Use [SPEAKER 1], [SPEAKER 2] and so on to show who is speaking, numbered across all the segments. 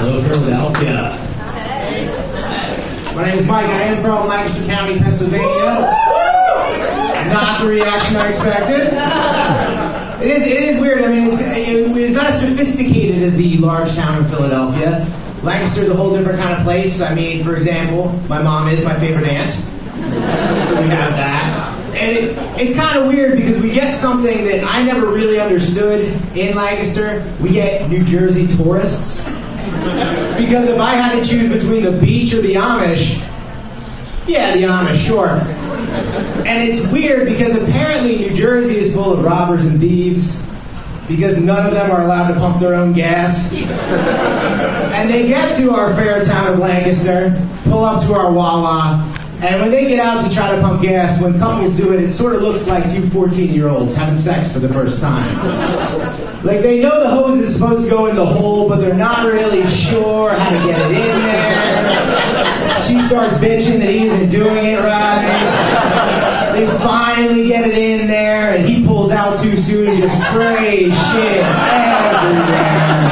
[SPEAKER 1] Hello, Philadelphia. My name is Mike. I am from Lancaster County, Pennsylvania. Not the reaction I expected. It is weird. I mean, it's not as sophisticated as the large town of Philadelphia. Lancaster's a whole different kind of place. I mean, for example, my mom is my favorite aunt. We have that. And it's kind of weird because we get something that I never really understood in Lancaster. We get New Jersey tourists. Because if I had to choose between the beach or the Amish, yeah, the Amish, sure. And it's weird because apparently New Jersey is full of robbers and thieves because none of them are allowed to pump their own gas. And they get to our fair town of Lancaster, pull up to our Wawa, and when they get out to try to pump gas, when couples do it, it sort of looks like two 14-year-olds having sex for the first time. Like, they know the hose is supposed to go in the hole, but they're not really sure how to get it in there. She starts bitching that he isn't doing it right. They finally get it in there, and he pulls out too soon and just sprays shit everywhere.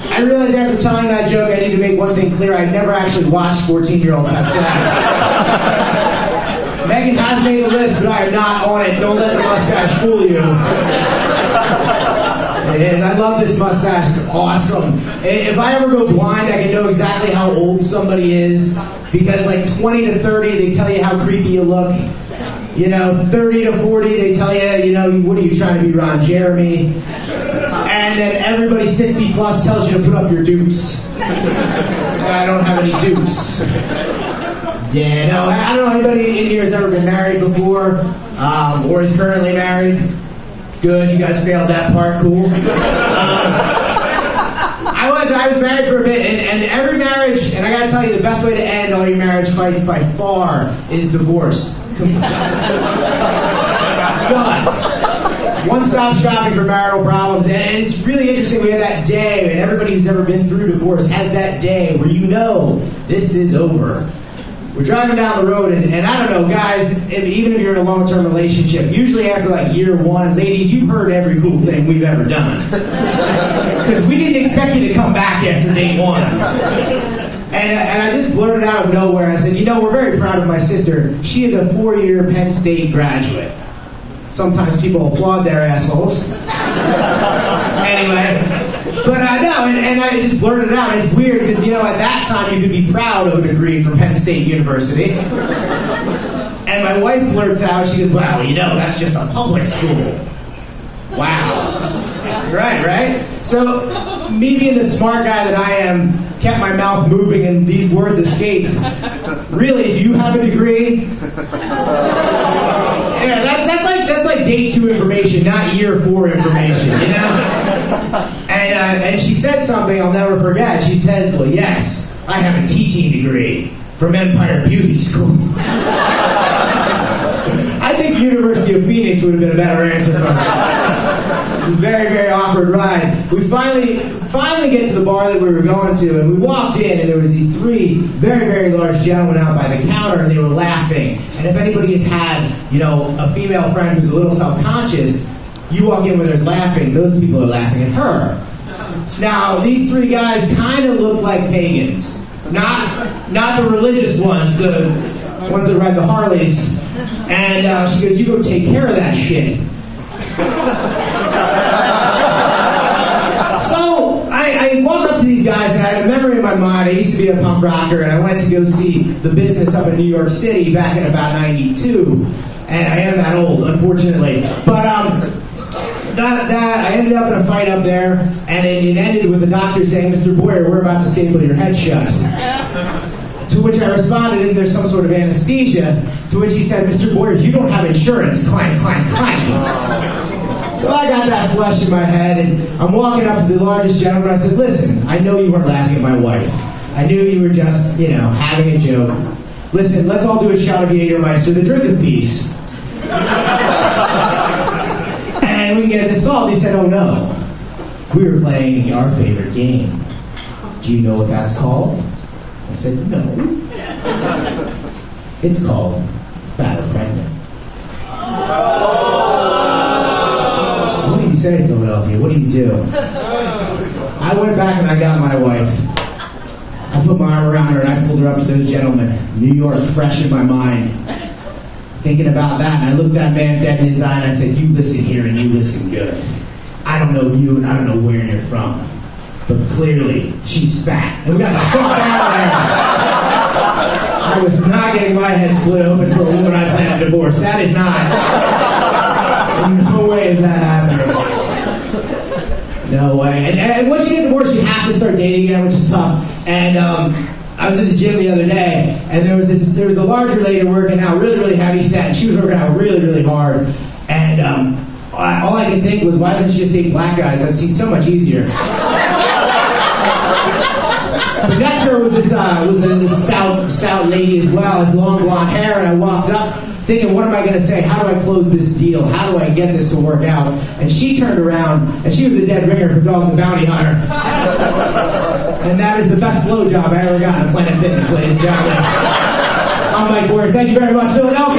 [SPEAKER 1] I realized after telling that joke I need to make one thing clear. I never actually watched 14-year-olds have sex. Megan has made a list, but I am not on it. Don't let the mustache fool you. And I love this mustache. It's awesome. If I ever go blind, I can know exactly how old somebody is. Because like 20 to 30, they tell you how creepy you look. 30 to 40, they tell you, what are you trying to be, Ron Jeremy? And then everybody 60 plus tells you to put up your dukes. I don't have any dukes. Yeah, no, I don't know anybody in here has ever been married before, or is currently married. Good, you guys failed that part, cool. I was married for a bit, and every marriage, and I gotta tell you, the best way to end all your marriage fights by far is divorce. God. One-stop shopping for marital problems, and it's really interesting. We have that day, and everybody who's ever been through divorce has that day where this is over. We're driving down the road, and I don't know, guys, even if you're in a long-term relationship, usually after like year one, ladies, you've heard every cool thing we've ever done. Because we didn't expect you to come back after day one. And I just blurted out of nowhere, I said, we're very proud of my sister. She is a 4-year Penn State graduate. Sometimes people applaud their assholes. Anyway, but no, and I just blurted it out. It's weird because, at that time you could be proud of a degree from Penn State University. And my wife blurts out, she goes, wow, that's just a public school. Wow. Right? So, me being the smart guy that I am, kept my mouth moving and these words escaped. Really, do you have a degree? Yeah, that's like day 2 information, not year 4 information, And she said something I'll never forget. She said, well, yes, I have a teaching degree from Empire Beauty School. I think University of Phoenix would have been a better answer for her. It was a very, very awkward ride. We finally get to the bar that we were going to, and we walked in, and there was these 3 very, very large gentlemen out by the counter, and they were laughing. And if anybody has had, a female friend who's a little self-conscious, you walk in where there's laughing, those people are laughing at her. Now, these 3 guys kind of look like pagans. Not the religious ones, the ones that ride the Harleys. And she goes, you go take care of that shit. So I walked up to these guys, and I had a memory in my mind. I used to be a punk rocker, and I went to go see The Business up in New York City back in about 92. And I am that old, unfortunately. But I ended up in a fight up there, and it ended with the doctor saying, Mr. Boyer, we're about to staple your head shut. To which I responded, is there some sort of anesthesia? To which he said, Mr. Boyer, you don't have insurance. Clank, clank, clank. So I got that flush in my head, and I'm walking up to the largest gentleman. I said, listen, I know you weren't laughing at my wife. I knew you were just, having a joke. Listen, let's all do a shot of Jägermeister, the drink of peace. And we can get this solved. He said, oh no, we were playing our favorite game. Do you know what that's called? I said, no. It's called Fat or Pregnant. What do you say, Philadelphia? What do you do? I went back and I got my wife. I put my arm around her and I pulled her up to those gentlemen. New York fresh in my mind. Thinking about that, and I looked that man dead in his eye and I said, you listen here and you listen good. I don't know you and I don't know where you're from. But clearly, she's fat. And we got the fuck out of there. I was not getting my head split open for a woman I plan to divorce. That is not. No way is that happening. No way. And once you get divorced, you have to start dating again, which is tough. And I was at the gym the other day, and there was a larger lady working out really, really heavy set, and she was working out really, really hard. And all I could think was, why doesn't she just date black guys? That seems so much easier. But next to her was this stout lady as well, with long blonde hair, and I walked up thinking, what am I going to say? How do I close this deal? How do I get this to work out? And she turned around, and she was a dead ringer for Dog the Bounty Hunter. And that is the best blowjob I ever got in Planet Fitness, ladies and gentlemen. I'm Mike Ward. Thank you very much, Philadelphia.